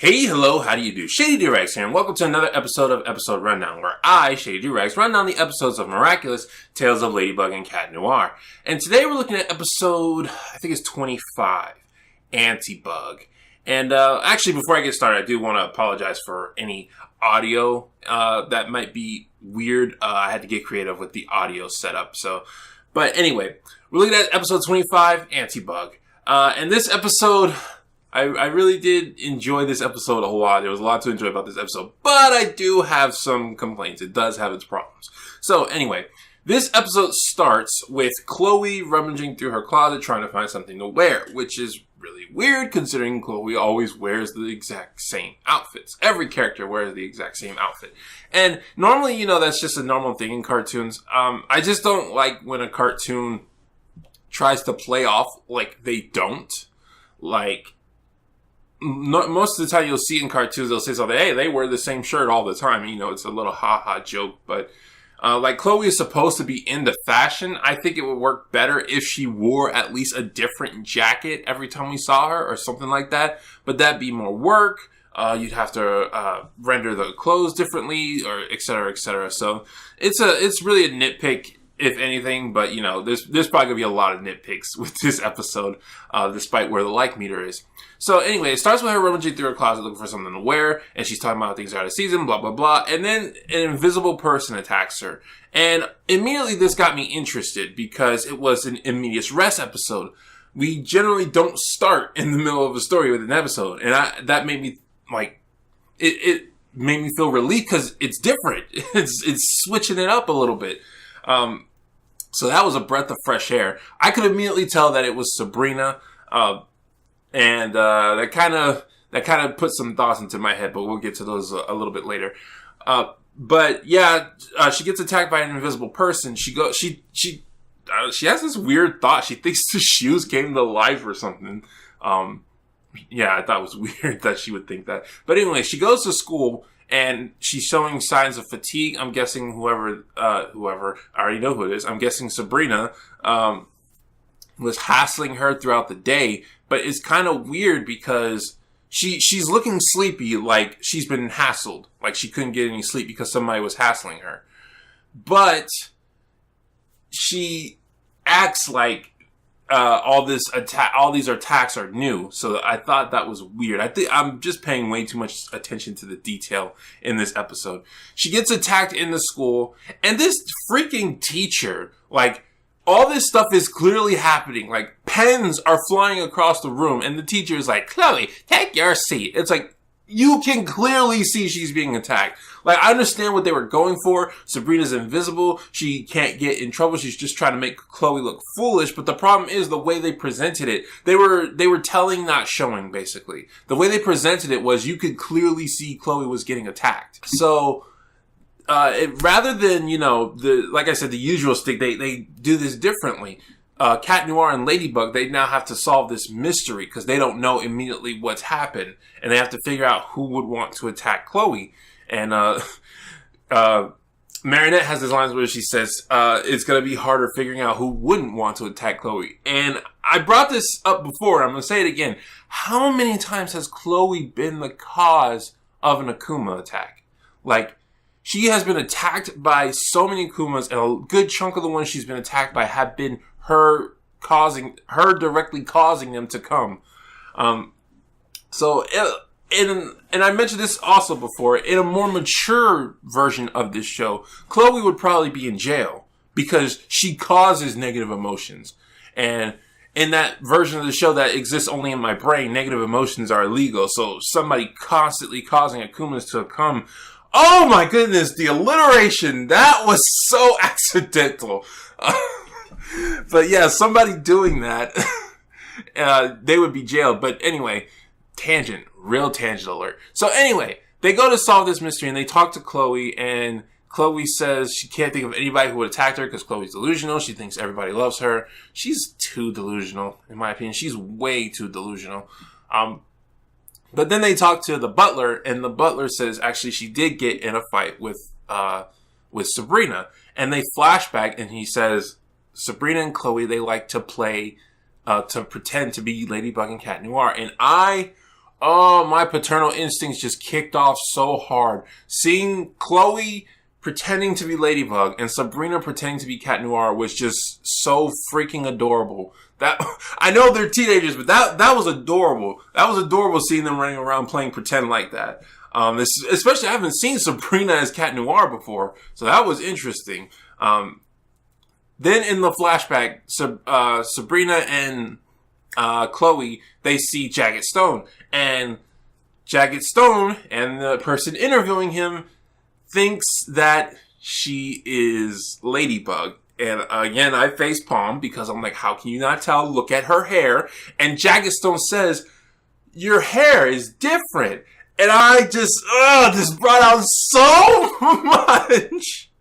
Hey, hello, how do you do? Shady Doorags here, and welcome to another episode of Episode Rundown, where I, Shady Doorags, run down the episodes of Miraculous, Tales of Ladybug, and Cat Noir. And today we're looking at episode, I think it's 25, Antibug. And actually, before I get started, I do want to apologize for any audio that might be weird. I had to get creative with the audio setup. But anyway, we're looking at episode 25, Antibug. And this episode, I really did enjoy this episode a whole lot. There was a lot to enjoy about this episode, but I do have some complaints. It does have its problems. So anyway, this episode starts with Chloe rummaging through her closet trying to find something to wear, which is really weird considering Chloe always wears the exact same outfits. Every character wears the exact same outfit. And normally, that's just a normal thing in cartoons. I just don't like when a cartoon tries to play off like they don't. Most of the time you'll see in cartoons, they'll say something, hey, they wear the same shirt all the time. It's a little ha-ha joke. But like Chloe is supposed to be into fashion. I think it would work better if she wore at least a different jacket every time we saw her or something like that. But that'd be more work. You'd have to render the clothes differently or et cetera, et cetera. So it's really a nitpick, if anything, but there's probably gonna be a lot of nitpicks with this episode, despite where the like meter is. So anyway, it starts with her rummaging through her closet looking for something to wear, and she's talking about things out of season, blah, blah, blah, and then an invisible person attacks her. And immediately this got me interested because it was an immediate rest episode. We generally don't start in the middle of a story with an episode, and that made me, it made me feel relieved because it's different. It's switching it up a little bit. So that was a breath of fresh air. I could immediately tell that it was Sabrina, and that kind of put some thoughts into my head, but we'll get to those a little bit later. But yeah, she gets attacked by an invisible person. She has this weird thought. She thinks the shoes came to life or something. Yeah, I thought it was weird that she would think that. But anyway, she goes to school and she's showing signs of fatigue. I'm guessing whoever, I already know who it is. I'm guessing Sabrina, was hassling her throughout the day. But it's kind of weird because she's looking sleepy, like she's been hassled. Like she couldn't get any sleep because somebody was hassling her. But she acts like all these attacks are new. So I thought that was weird. I'm just paying way too much attention to the detail in this episode. She gets attacked in the school, and this freaking teacher, all this stuff is clearly happening. Pens are flying across the room, and the teacher is like, Chloe, take your seat. It's like, you can clearly see she's being attacked. I understand what they were going for. Sabrina's invisible. She can't get in trouble. She's just trying to make Chloe look foolish. But the problem is the way they presented it. They were telling, not showing, basically. The way they presented it was you could clearly see Chloe was getting attacked. So rather than, like I said, the usual stick, they do this differently. Cat Noir and Ladybug, they now have to solve this mystery because they don't know immediately what's happened. And they have to figure out who would want to attack Chloe. And Marinette has this lines where she says, it's going to be harder figuring out who wouldn't want to attack Chloe. And I brought this up before. I'm going to say it again. How many times has Chloe been the cause of an Akuma attack? She has been attacked by so many Akumas, and a good chunk of the ones she's been attacked by have been her directly causing them to come. And I mentioned this also before, in a more mature version of this show, Chloe would probably be in jail because she causes negative emotions. And in that version of the show that exists only in my brain, negative emotions are illegal. So somebody constantly causing Akumas to come. Oh my goodness, the alliteration, that was so accidental. But yeah, somebody doing that, they would be jailed. But anyway, real tangent alert. So anyway, they go to solve this mystery and they talk to Chloe, and Chloe says she can't think of anybody who would attack her because Chloe's delusional. She thinks everybody loves her. She's too delusional, in my opinion. She's way too delusional. But then they talk to the butler, and the butler says actually she did get in a fight with Sabrina. And they flashback, and he says Sabrina and Chloe, they like to play, to pretend to be Ladybug and Cat Noir. And Oh, my paternal instincts just kicked off so hard. Seeing Chloe pretending to be Ladybug and Sabrina pretending to be Cat Noir was just so freaking adorable. That I know they're teenagers, but that was adorable. That was adorable seeing them running around playing pretend like that. Especially I haven't seen Sabrina as Cat Noir before, so that was interesting. Then in the flashback, Sabrina and Chloe, they see Jagged Stone, and Jagged Stone and the person interviewing him thinks that she is Ladybug. And again, I facepalm because I'm like, how can you not tell? Look at her hair. And Jagged Stone says, your hair is different. And I just, this brought out so much.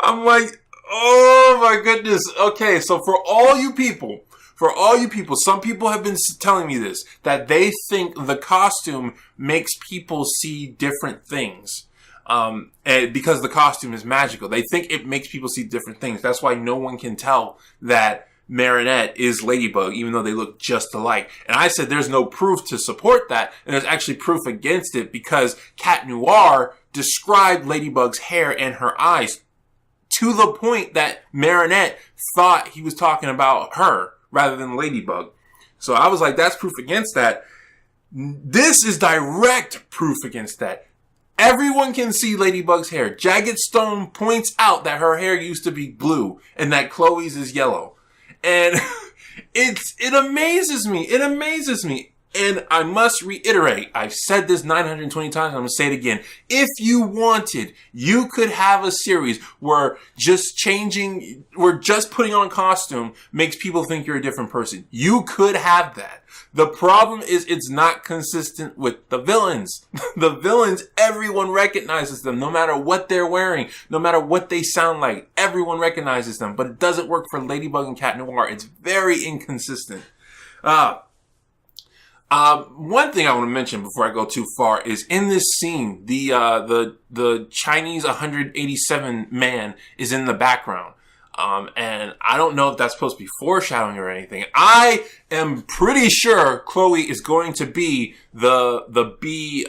I'm like, oh my goodness. Okay, so for all you people, some people have been telling me this, that they think the costume makes people see different things. And because the costume is magical, they think it makes people see different things. That's why no one can tell that Marinette is Ladybug, even though they look just alike. And I said there's no proof to support that, and there's actually proof against it because Cat Noir described Ladybug's hair and her eyes to the point that Marinette thought he was talking about her rather than Ladybug. So I was like, that's proof against that. This is direct proof against that. Everyone can see Ladybug's hair. Jagged Stone points out that her hair used to be blue and that Chloe's is yellow. And it amazes me. It amazes me. And I must reiterate, I've said this 920 times, I'm going to say it again. If you wanted, you could have a series where just putting on costume makes people think you're a different person. You could have that. The problem is it's not consistent with the villains. The villains, everyone recognizes them, no matter what they're wearing, no matter what they sound like. Everyone recognizes them, but it doesn't work for Ladybug and Cat Noir. It's very inconsistent. One thing I want to mention before I go too far is in this scene, the Chinese 187 man is in the background. And I don't know if that's supposed to be foreshadowing or anything. I am pretty sure Chloe is going to be the bee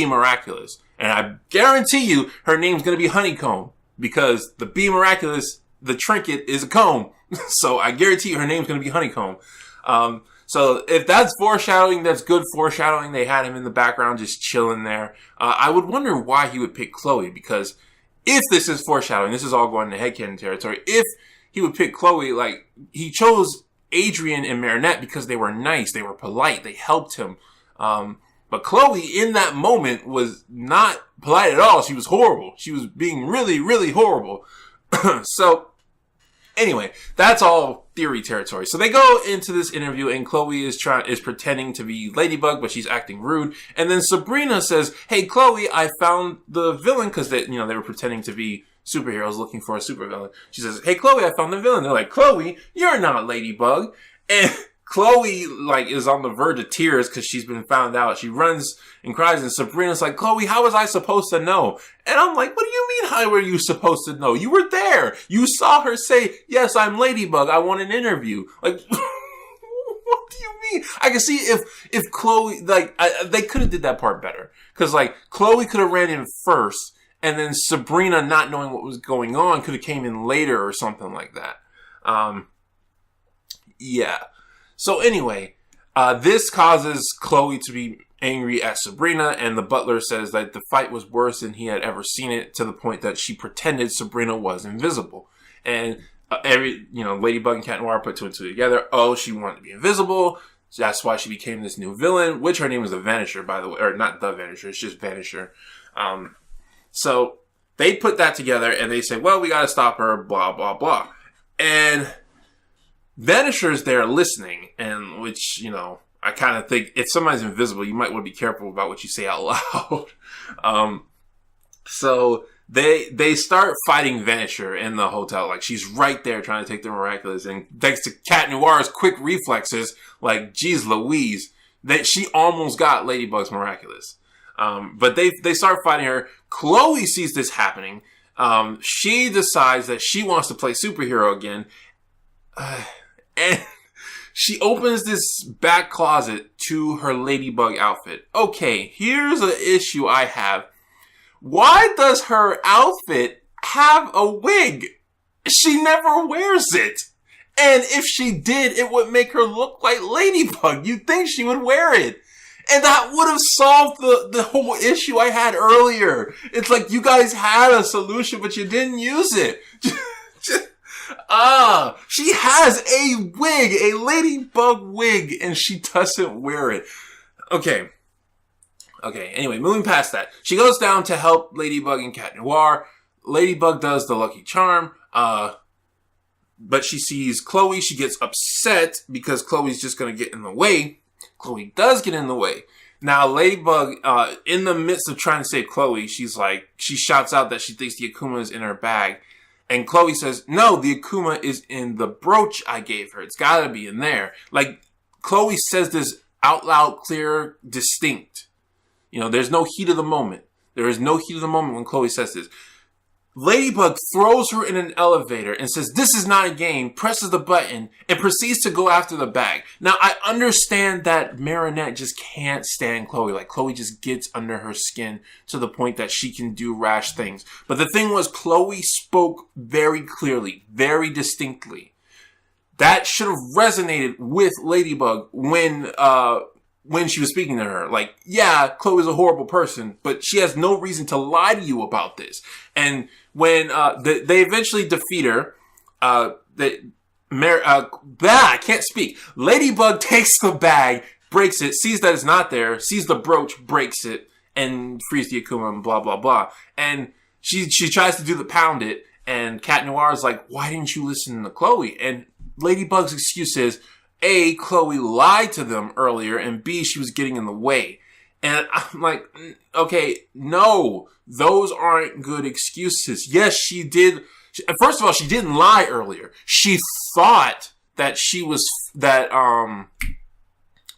Miraculous. And I guarantee you her name's going to be Honeycomb because the bee Miraculous, the trinket is a comb. So I guarantee you her name's going to be Honeycomb. So if that's foreshadowing, that's good foreshadowing. They had him in the background just chilling there. I would wonder why he would pick Chloe, because if this is foreshadowing, this is all going to headcanon territory. If he would pick Chloe, like, he chose Adrian and Marinette because they were nice, they were polite, they helped him. But Chloe in that moment was not polite at all. She was horrible. She was being really, really horrible. So anyway, that's all theory territory. So they go into this interview and Chloe is pretending to be Ladybug, but she's acting rude. And then Sabrina says, "Hey Chloe, I found the villain," because they were pretending to be superheroes looking for a supervillain. She says, "Hey Chloe, I found the villain." They're like, "Chloe, you're not Ladybug." And Chloe, like, is on the verge of tears because she's been found out. She runs and cries, and Sabrina's like, "Chloe, how was I supposed to know?" And I'm like, what do you mean, how were you supposed to know? You were there. You saw her say, "Yes, I'm Ladybug. I want an interview." Like, what do you mean? I can see if Chloe, like, they could have did that part better. Because, like, Chloe could have ran in first, and then Sabrina, not knowing what was going on, could have came in later or something like that. Yeah. So anyway, this causes Chloe to be angry at Sabrina, and the butler says that the fight was worse than he had ever seen it, to the point that she pretended Sabrina was invisible. And Ladybug and Cat Noir put two and two together. Oh, she wanted to be invisible. That's why she became this new villain, which her name is the Vanisher, by the way. Or not the Vanisher, it's just Vanisher. So they put that together, and they say, well, we gotta stop her, blah, blah, blah. And Vanisher's there listening, and which, I kind of think if somebody's invisible, you might want to be careful about what you say out loud. So they start fighting Vanisher in the hotel. Like, she's right there trying to take the Miraculous, and thanks to Cat Noir's quick reflexes, like, geez Louise, that she almost got Ladybug's Miraculous. But they start fighting her. Chloe sees this happening. She decides that she wants to play superhero again. And She opens this back closet to her Ladybug outfit. Okay, here's an issue I have. Why does her outfit have a wig? She never wears it. And if she did, it would make her look like Ladybug. You'd think she would wear it. And that would have solved the whole issue I had earlier. It's like you guys had a solution, but you didn't use it. She has a wig, a Ladybug wig, and she doesn't wear it. Okay, anyway, moving past that. She goes down to help Ladybug and Cat Noir. Ladybug does the lucky charm, but she sees Chloe. She gets upset because Chloe's just gonna get in the way. Chloe does get in the way. Now, Ladybug, in the midst of trying to save Chloe, she shouts out that she thinks the Akuma is in her bag. And Chloe says, no, the Akuma is in the brooch I gave her. It's gotta be in there. Like, Chloe says this out loud, clear, distinct. You know, there's no heat of the moment. There is no heat of the moment when Chloe says this. Ladybug throws her in an elevator and says, this is not a game, presses the button, and proceeds to go after the bag. Now, I understand that Marinette just can't stand Chloe. Like, Chloe just gets under her skin to the point that she can do rash things. But the thing was, Chloe spoke very clearly, very distinctly. That should have resonated with Ladybug when she was speaking to her. Like, yeah, Chloe's a horrible person, but she has no reason to lie to you about this. And when they eventually defeat her, I can't speak. Ladybug takes the bag, breaks it, sees that it's not there, sees the brooch, breaks it, and frees the Akuma and blah, blah, blah. And she tries to do the pound it, and Cat Noir is like, why didn't you listen to Chloe? And Ladybug's excuse is, A, Chloe lied to them earlier, and B, she was getting in the way. And I'm like, okay, no, those aren't good excuses. Yes, she did. First of all, she didn't lie earlier. She thought that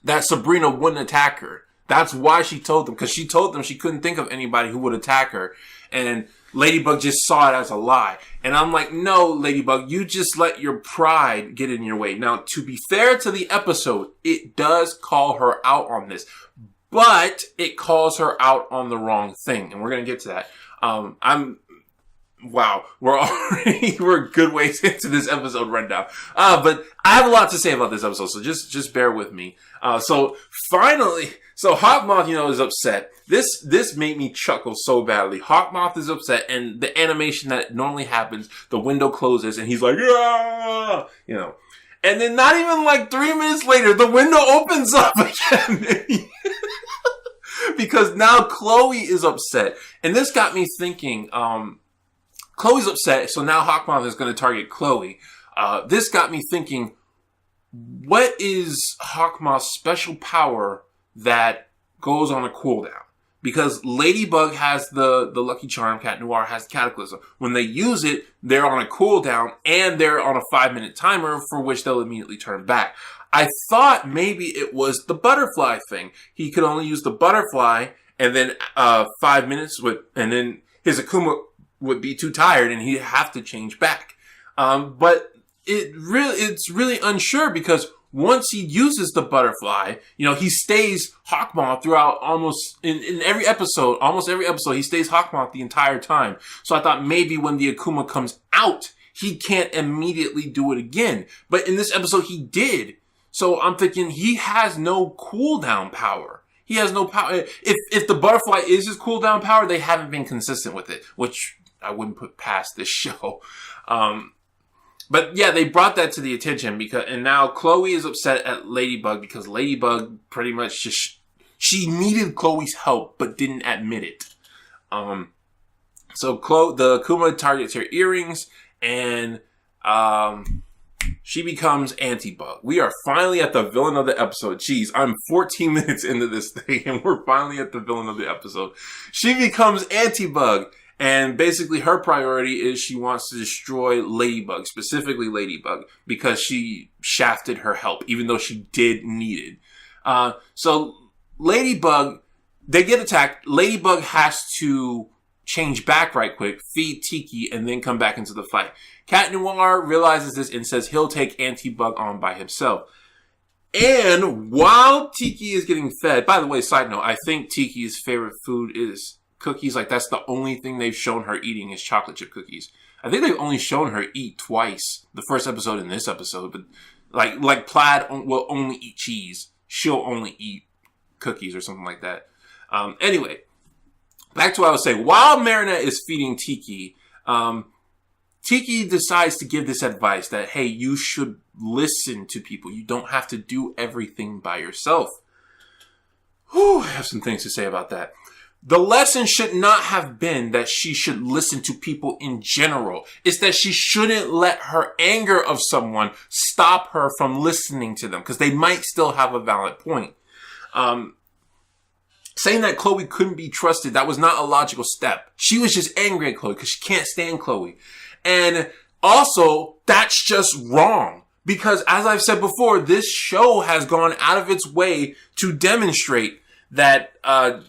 that Sabrina wouldn't attack her. That's why she told them, because she told them she couldn't think of anybody who would attack her. And Ladybug just saw it as a lie. And I'm like, no, Ladybug, you just let your pride get in your way. Now, to be fair to the episode, it does call her out on this. But it calls her out on the wrong thing. And we're going to get to that. Wow, we're a good ways into this episode rundown. But I have a lot to say about this episode, so just bear with me. So Hawkmoth, is upset. This made me chuckle so badly. Hawkmoth is upset, and the animation that normally happens, the window closes, and he's like, ah! And then not even like 3 minutes later, the window opens up again. Because now Chloe is upset. And this got me thinking, Chloe's upset, so now Hawkmoth is going to target Chloe. This got me thinking, what is Hawkmoth's special power that goes on a cooldown? Because Ladybug has the Lucky Charm, Cat Noir has the Cataclysm. When they use it, they're on a cooldown, and they're on a 5-minute timer for which they'll immediately turn back. I thought maybe it was the butterfly thing. He could only use the butterfly, and then 5 minutes and then his Akuma would be too tired, and he'd have to change back. But it's really unsure, because once he uses the butterfly, he stays Hawkmoth throughout almost every episode, he stays Hawkmoth the entire time. So I thought maybe when the Akuma comes out, he can't immediately do it again. But in this episode, he did. So I'm thinking he has no cooldown power. He has no power. If the butterfly is his cooldown power, they haven't been consistent with it, which I wouldn't put past this show. But yeah, they brought that to the attention and now Chloe is upset at Ladybug because Ladybug pretty much she needed Chloe's help but didn't admit it. So the Akuma targets her earrings and she becomes Antibug. We are finally at the villain of the episode. Jeez, I'm 14 minutes into this thing and we're finally at the villain of the episode. She becomes Antibug. And basically her priority is she wants to destroy Ladybug, specifically Ladybug, because she shafted her help, even though she did need it. So Ladybug, they get attacked. Ladybug has to change back right quick, feed Tiki, and then come back into the fight. Cat Noir realizes this and says he'll take Antibug on by himself. And while Tiki is getting fed, by the way, side note, I think Tiki's favorite food is cookies. Like, that's the only thing they've shown her eating is chocolate chip cookies. I think they've only shown her eat twice. The first episode and this episode. But like Plaid will only eat cheese. She'll only eat cookies or something like that. Anyway, back to what I was saying. While Marinette is feeding Tiki, Tiki decides to give this advice that, hey, you should listen to people. You don't have to do everything by yourself. Whew, I have some things to say about that. The lesson should not have been that she should listen to people in general. It's that she shouldn't let her anger of someone stop her from listening to them, because they might still have a valid point. Saying that Chloe couldn't be trusted, that was not a logical step. She was just angry at Chloe because she can't stand Chloe. And also, that's just wrong. Because as I've said before, this show has gone out of its way to demonstrate that Ladybug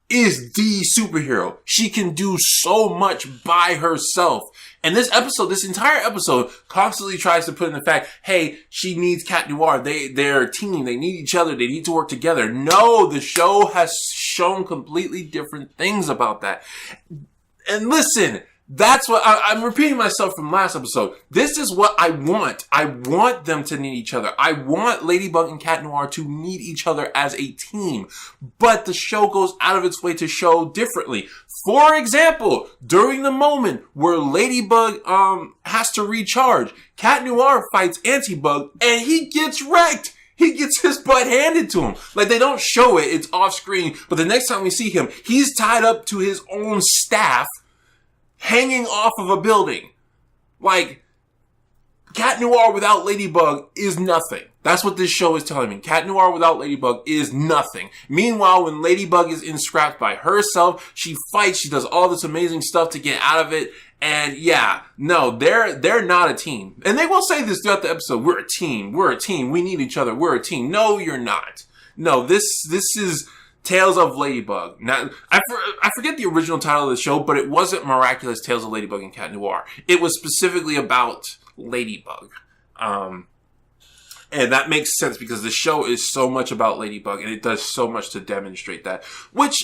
is the superhero. She can do so much by herself. And this entire episode constantly tries to put in the fact, hey, she needs Cat Noir. They're a team. They need each other. They need to work together. No, the show has shown completely different things about that. And listen, that's what I'm repeating myself from last episode. This is what I want. I want them to need each other. I want Ladybug and Cat Noir to need each other as a team. But the show goes out of its way to show differently. For example, during the moment where Ladybug has to recharge, Cat Noir fights Antibug and he gets wrecked. He gets his butt handed to him. Like, they don't show it. It's off screen. But the next time we see him, he's tied up to his own staff, hanging off of a building. Like, Cat Noir without Ladybug is nothing. That's what this show is telling me. Cat Noir without Ladybug is nothing. Meanwhile, when Ladybug is in scraps by herself, she fights, she does all this amazing stuff to get out of it. And yeah, no, they're not a team. And they will say this throughout the episode. We're a team. We're a team. We need each other. We're a team. No, you're not. No, this is Tales of Ladybug. Now, I forget the original title of the show, but it wasn't Miraculous Tales of Ladybug and Cat Noir. It was specifically about Ladybug. And that makes sense because the show is so much about Ladybug and it does so much to demonstrate that. Which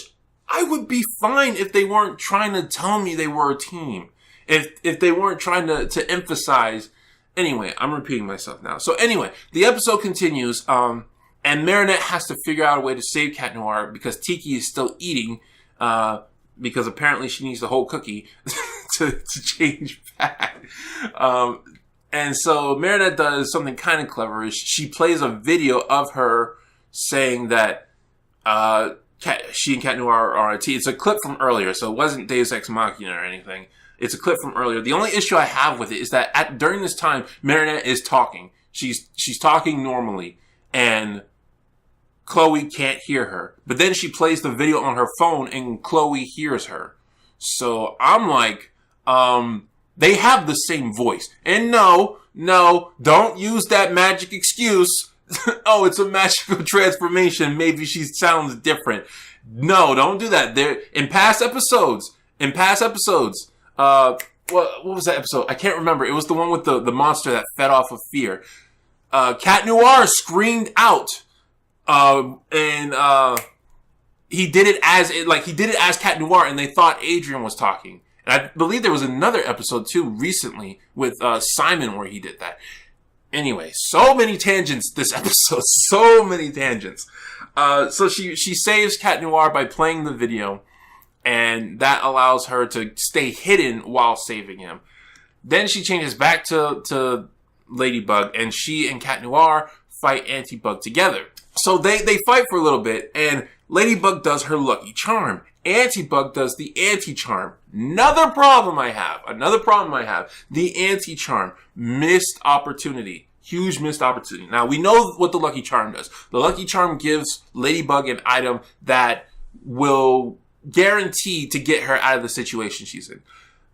I would be fine if they weren't trying to tell me they were a team. If they weren't trying to emphasize. Anyway, I'm repeating myself now. So anyway, the episode continues. And Marinette has to figure out a way to save Cat Noir because Tiki is still eating, because apparently she needs the whole cookie to change back. And so Marinette does something kind of clever. Is she plays a video of her saying that she and Cat Noir are a team. It's a clip from earlier, so it wasn't Deus Ex Machina or anything. It's a clip from earlier. The only issue I have with it is that during this time, Marinette is talking. She's talking normally, and Chloe can't hear her. But then she plays the video on her phone and Chloe hears her. So I'm like, they have the same voice. And no, don't use that magic excuse. Oh, it's a magical transformation. Maybe she sounds different. No, don't do that. In past episodes, what was that episode? I can't remember. It was the one with the monster that fed off of fear. Cat Noir screamed out. He did it as Cat Noir, and they thought Adrian was talking. And I believe there was another episode too recently with Simon where he did that. Anyway, so many tangents this episode, so many tangents. So she saves Cat Noir by playing the video, and that allows her to stay hidden while saving him. Then she changes back to Ladybug, and she and Cat Noir fight Antibug together. So they fight for a little bit, and Ladybug does her lucky charm. Antibug does the anti-charm. Another problem I have. The anti-charm. Missed opportunity. Huge missed opportunity. Now, we know what the lucky charm does. The lucky charm gives Ladybug an item that will guarantee to get her out of the situation she's in.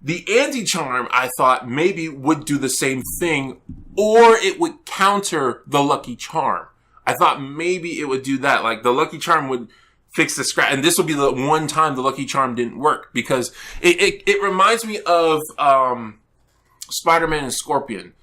The anti-charm, I thought, maybe would do the same thing, or it would counter the lucky charm. I thought maybe it would do that. Like, the lucky charm would fix the scratch. And this will be the one time the lucky charm didn't work. Because it reminds me of Spider-Man and Scorpion.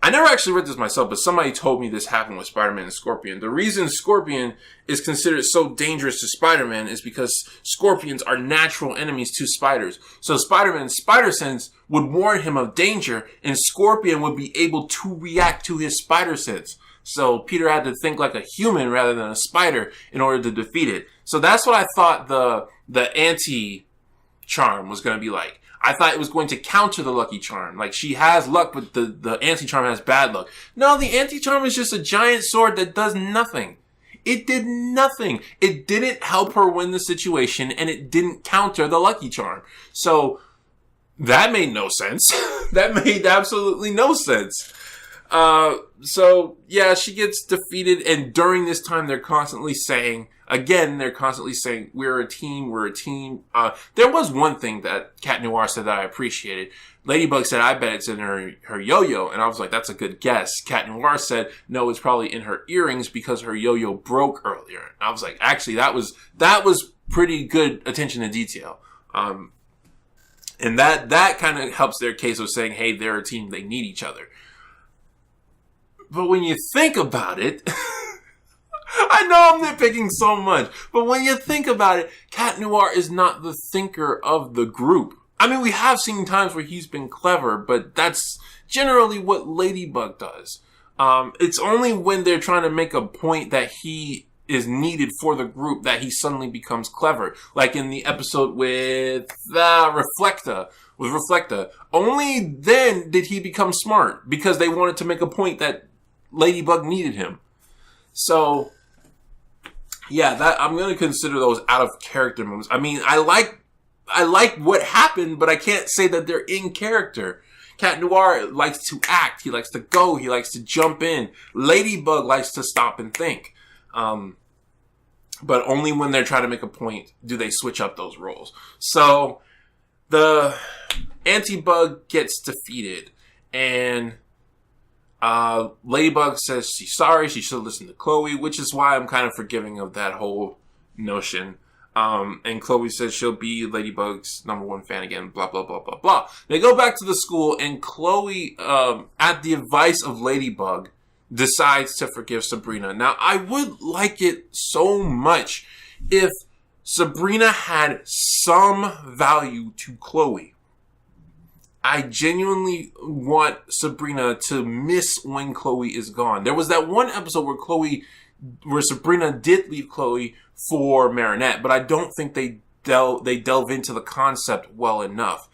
I never actually read this myself, but somebody told me this happened with Spider-Man and Scorpion. The reason Scorpion is considered so dangerous to Spider-Man is because scorpions are natural enemies to spiders. So Spider-Man's spider sense would warn him of danger, and Scorpion would be able to react to his spider sense. So Peter had to think like a human rather than a spider in order to defeat it. So that's what I thought the anti-charm was going to be like. I thought it was going to counter the Lucky Charm. Like, she has luck, but the anti-charm has bad luck. No, the anti-charm is just a giant sword that does nothing. It did nothing. It didn't help her win the situation, and it didn't counter the Lucky Charm. So, that made no sense. That made absolutely no sense. So, yeah, she gets defeated, and during this time, they're constantly saying, we're a team. There was one thing that Cat Noir said that I appreciated. Ladybug said, I bet it's in her yo-yo. And I was like, that's a good guess. Cat Noir said, no, it's probably in her earrings because her yo-yo broke earlier. And I was like, actually, that was pretty good attention to detail. And that kind of helps their case of saying, hey, they're a team. They need each other. But when you think about it, I know I'm nitpicking so much, but when you think about it, Cat Noir is not the thinker of the group. I mean, we have seen times where he's been clever, but that's generally what Ladybug does. It's only when they're trying to make a point that he is needed for the group that he suddenly becomes clever. Like in the episode with Reflecta. Only then did he become smart, because they wanted to make a point that Ladybug needed him. So, yeah, I'm going to consider those out of character moments. I mean, I like what happened, but I can't say that they're in character. Cat Noir likes to act. He likes to go. He likes to jump in. Ladybug likes to stop and think. But only when they're trying to make a point do they switch up those roles. So, the Antibug gets defeated, and Ladybug says she's sorry, she should listen to Chloe, which is why I'm kind of forgiving of that whole notion. And Chloe says she'll be Ladybug's #1 fan again, blah, blah, blah, blah, blah. They go back to the school, and Chloe, at the advice of Ladybug, decides to forgive Sabrina. Now, I would like it so much if Sabrina had some value to Chloe. I genuinely want Sabrina to miss when Chloe is gone. There was that one episode where Sabrina did leave Chloe for Marinette, but I don't think they delve into the concept well enough.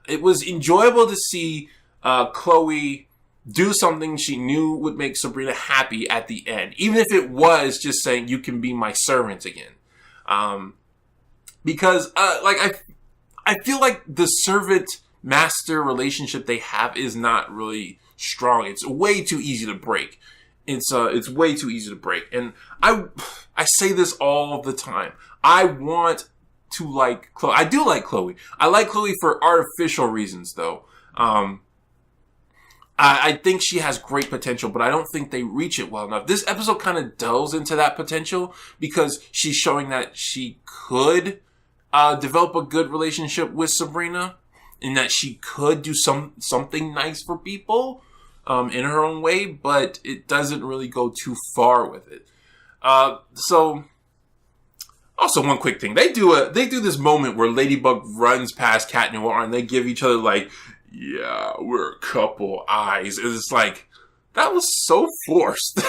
It was enjoyable to see Chloe do something she knew would make Sabrina happy at the end, even if it was just saying, you can be my servant again. Because I feel like the servant master relationship they have is not really strong. It's way too easy to break. It's way too easy to break. And I say this all the time. I want to like Chloe. I do like Chloe. I like Chloe for artificial reasons, though. I think she has great potential, but I don't think they reach it well enough. This episode kind of delves into that potential because she's showing that she could develop a good relationship with Sabrina, and that she could do something nice for people in her own way, but it doesn't really go too far with it. So, also one quick thing. They do this moment where Ladybug runs past Cat Noir, and they give each other like, yeah, we're a couple eyes. And it's like, that was so forced.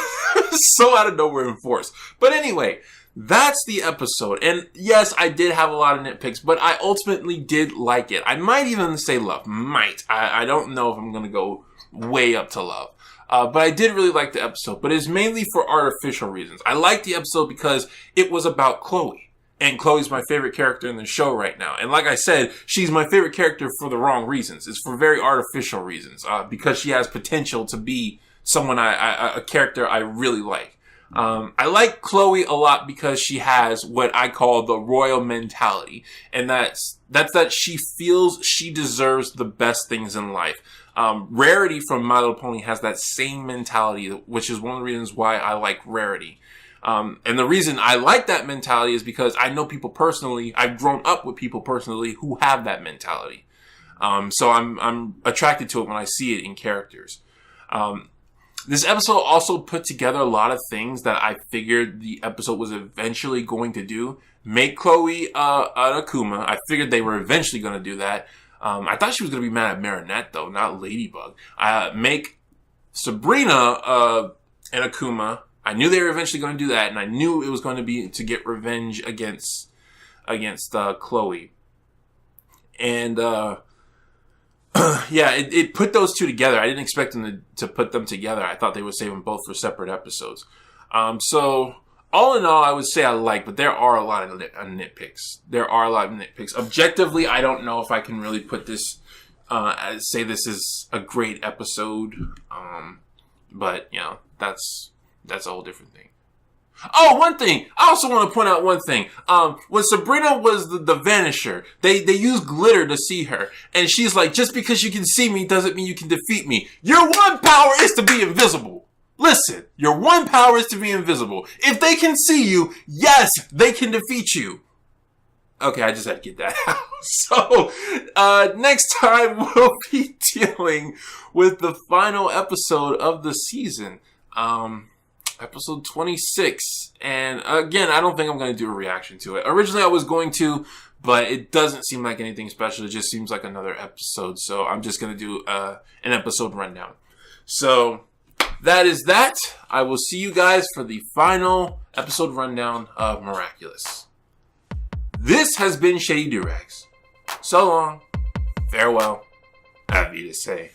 So out of nowhere and forced. But anyway, that's the episode. And yes, I did have a lot of nitpicks, but I ultimately did like it. I might even say love. I don't know if I'm going to go way up to love. But I did really like the episode. But it's mainly for artificial reasons. I liked the episode because it was about Chloe. And Chloe's my favorite character in the show right now. And like I said, she's my favorite character for the wrong reasons. It's for very artificial reasons. Because she has potential to be someone a character I really like. I like Chloe a lot because she has what I call the royal mentality. And that's that she feels she deserves the best things in life. Rarity from My Little Pony has that same mentality, which is one of the reasons why I like Rarity. And the reason I like that mentality is because I know people personally, I've grown up with people personally who have that mentality. So I'm attracted to it when I see it in characters. This episode also put together a lot of things that I figured the episode was eventually going to do. Make Chloe an Akuma. I figured they were eventually going to do that. I thought she was going to be mad at Marinette, though, not Ladybug. Make Sabrina an Akuma. I knew they were eventually going to do that, and I knew it was going to be to get revenge against Chloe. And yeah, it put those two together. I didn't expect them to put them together. I thought they would save them both for separate episodes. So all in all, I would say I like, but there are a lot of nitpicks. There are a lot of nitpicks. Objectively, I don't know if I can really put this, say this is a great episode. But you know, that's a whole different thing. Oh, one thing. I also want to point out one thing. When Sabrina was the Vanisher, they used glitter to see her. And she's like, just because you can see me doesn't mean you can defeat me. Your one power is to be invisible. Listen, your one power is to be invisible. If they can see you, yes, they can defeat you. Okay, I just had to get that out. So, next time we'll be dealing with the final episode of the season. Episode 26. And again, I don't think I'm going to do a reaction to it. Originally, I was going to, but it doesn't seem like anything special. It just seems like another episode. So I'm just going to do an episode rundown. So that is that. I will see you guys for the final episode rundown of Miraculous. This has been Shady Doorags. So long. Farewell. Happy to say.